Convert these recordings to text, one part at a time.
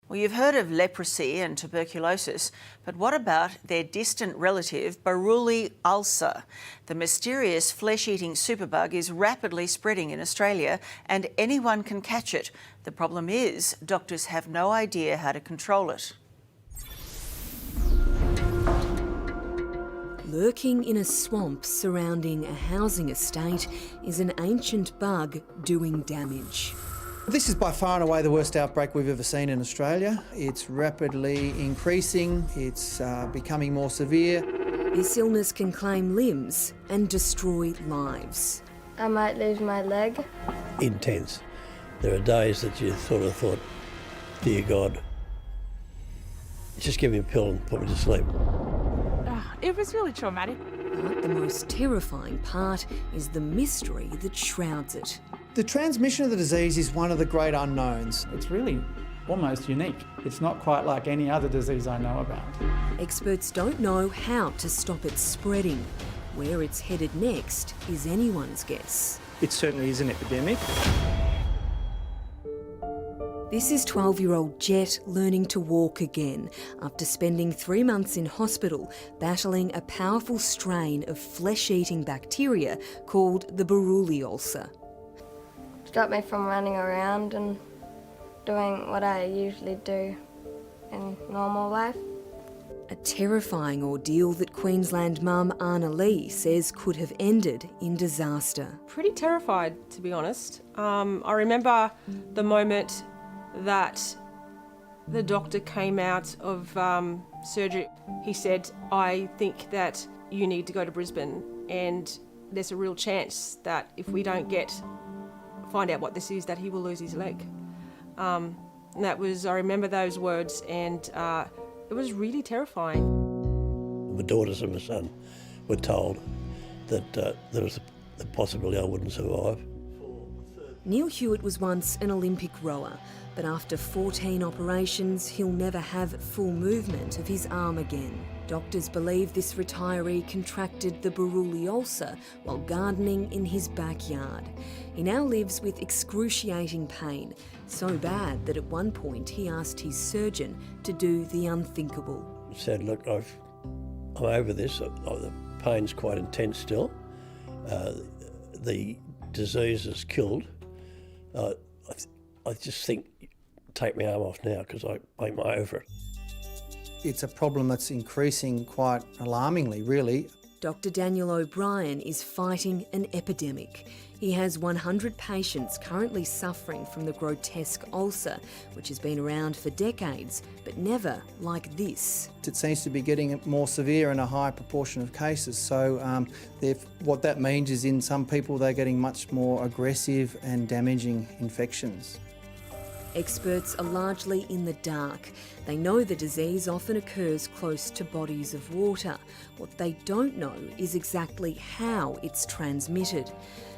Well, you've heard of leprosy and tuberculosis, but what about their distant relative, Buruli ulcer? The mysterious flesh-eating superbug is rapidly spreading in Australia and anyone can catch it. The problem is doctors have no idea how to control it. Lurking in a swamp surrounding a housing estate is an ancient bug doing damage. This is by far and away the worst outbreak we've ever seen in Australia. It's rapidly increasing, it's becoming more severe. This illness can claim limbs and destroy lives. I might lose my leg. Intense. There are days that you sort of thought, dear God, just give me a pill and put me to sleep. It was really traumatic. But the most terrifying part is the mystery that shrouds it. The transmission of the disease is one of the great unknowns. It's really almost unique. It's not quite like any other disease I know about. Experts don't know how to stop it spreading. Where it's headed next is anyone's guess. It certainly is an epidemic. This is 12-year-old Jet learning to walk again after spending 3 months in hospital battling a powerful strain of flesh-eating bacteria called the Buruli ulcer. Stopped me from running around and doing what I usually do in normal life. A terrifying ordeal that Queensland mum Anna Lee says could have ended in disaster. Pretty terrified, to be honest. I remember the moment that the doctor came out of surgery. He said, I think that you need to go to Brisbane and there's a real chance that if we don't find out what this is, that he will lose his leg. And that was, I remember those words, and it was really terrifying. My daughters and my son were told that there was the possibility I wouldn't survive. Neil Hewitt was once an Olympic rower, but after 14 operations, he'll never have full movement of his arm again. Doctors believe this retiree contracted the Buruli ulcer while gardening in his backyard. He now lives with excruciating pain, so bad that at one point he asked his surgeon to do the unthinkable. He said, look, I'm over this. The pain's quite intense still. The disease is killed. I just think, take my arm off now because I'm over it. It's a problem that's increasing quite alarmingly, really. Dr Daniel O'Brien is fighting an epidemic. He has 100 patients currently suffering from the grotesque ulcer, which has been around for decades, but never like this. It seems to be getting more severe in a higher proportion of cases. So what that means is in some people they're getting much more aggressive and damaging infections. Experts are largely in the dark. They know the disease often occurs close to bodies of water. What they don't know is exactly how it's transmitted.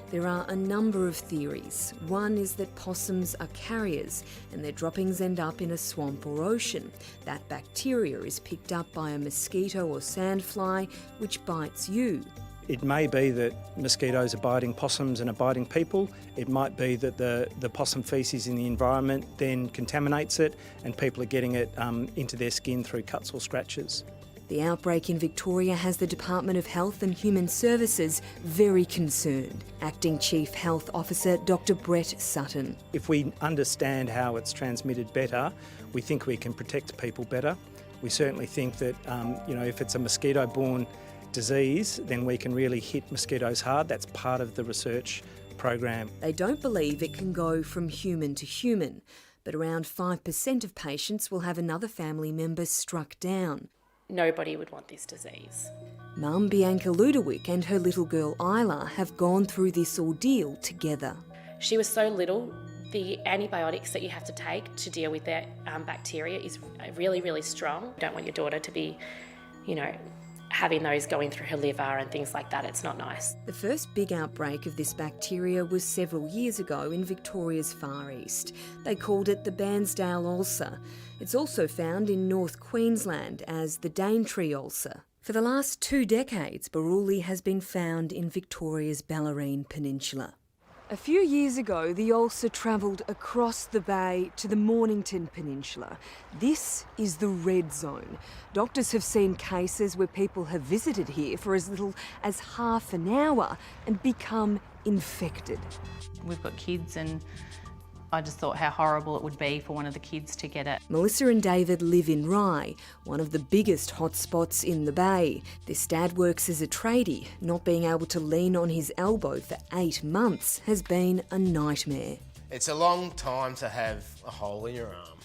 There are a number of theories. One is that possums are carriers and their droppings end up in a swamp or ocean. That bacteria is picked up by a mosquito or sandfly, which bites you. It may be that mosquitoes are biting possums and are biting people. It might be that the possum faeces in the environment then contaminates it and people are getting it into their skin through cuts or scratches. The outbreak in Victoria has the Department of Health and Human Services very concerned. Acting Chief Health Officer Dr Brett Sutton. If we understand how it's transmitted better, we think we can protect people better. We certainly think that if it's a mosquito-borne disease, then we can really hit mosquitoes hard. That's part of the research program. They don't believe it can go from human to human, but around 5% of patients will have another family member struck down. Nobody would want this disease. Mum Bianca Ludowick and her little girl Isla have gone through this ordeal together. She was so little. The antibiotics that you have to take to deal with that bacteria is really, really strong. You don't want your daughter to be, having those going through her liver and things like that. It's not nice. The first big outbreak of this bacteria was several years ago in Victoria's Far East. They called it the Bairnsdale ulcer. It's also found in North Queensland as the Daintree ulcer. For the last 2 decades, Buruli has been found in Victoria's Bellarine Peninsula. A few years ago, the ulcer travelled across the bay to the Mornington Peninsula. This is the red zone. Doctors have seen cases where people have visited here for as little as half an hour and become infected. We've got kids and I just thought how horrible it would be for one of the kids to get it. Melissa and David live in Rye, one of the biggest hotspots in the bay. Their dad works as a tradie. Not being able to lean on his elbow for 8 months has been a nightmare. It's a long time to have a hole in your arm.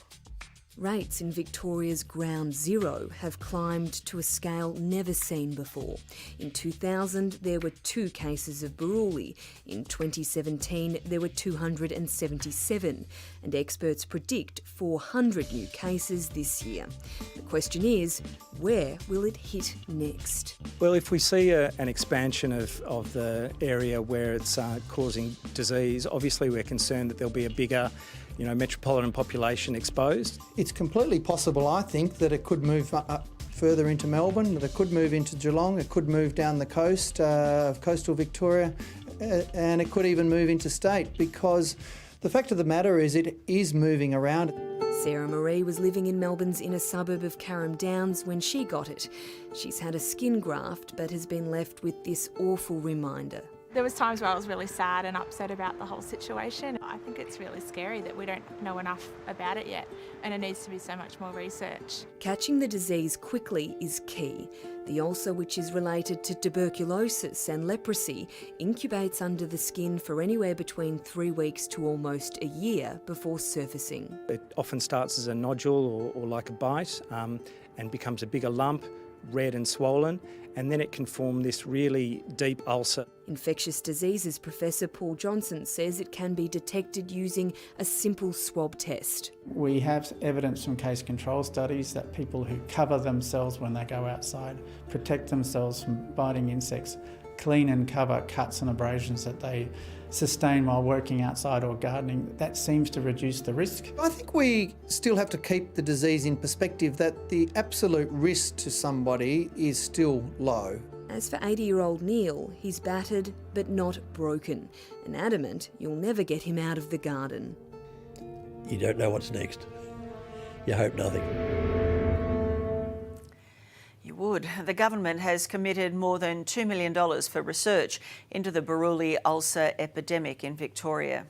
Rates in Victoria's ground zero have climbed to a scale never seen before. In 2000, there were 2 cases of Buruli. In 2017, there were 277. And experts predict 400 new cases this year. The question is, where will it hit next? Well, if we see an expansion of the area where it's causing disease, obviously we're concerned that there'll be a bigger metropolitan population exposed. It's completely possible, I think, that it could move up further into Melbourne, that it could move into Geelong, it could move down the coast of coastal Victoria, and it could even move into state, because the fact of the matter is it is moving around. Sarah Marie was living in Melbourne's inner suburb of Carrum Downs when she got it. She's had a skin graft but has been left with this awful reminder. There was times where I was really sad and upset about the whole situation. I think it's really scary that we don't know enough about it yet, and it needs to be so much more research. Catching the disease quickly is key. The ulcer, which is related to tuberculosis and leprosy, incubates under the skin for anywhere between 3 weeks to almost a year before surfacing. It often starts as a nodule or like a bite and becomes a bigger lump, red and swollen, and then it can form this really deep ulcer. Infectious diseases Professor Paul Johnson says it can be detected using a simple swab test. We have evidence from case control studies that people who cover themselves when they go outside, protect themselves from biting insects, clean and cover cuts and abrasions that they sustain while working outside or gardening, that seems to reduce the risk. I think we still have to keep the disease in perspective, that the absolute risk to somebody is still low. As for 80-year-old Neil, he's battered but not broken, and adamant you'll never get him out of the garden. You don't know what's next. You hope nothing. You would. The government has committed more than $2 million for research into the Buruli ulcer epidemic in Victoria.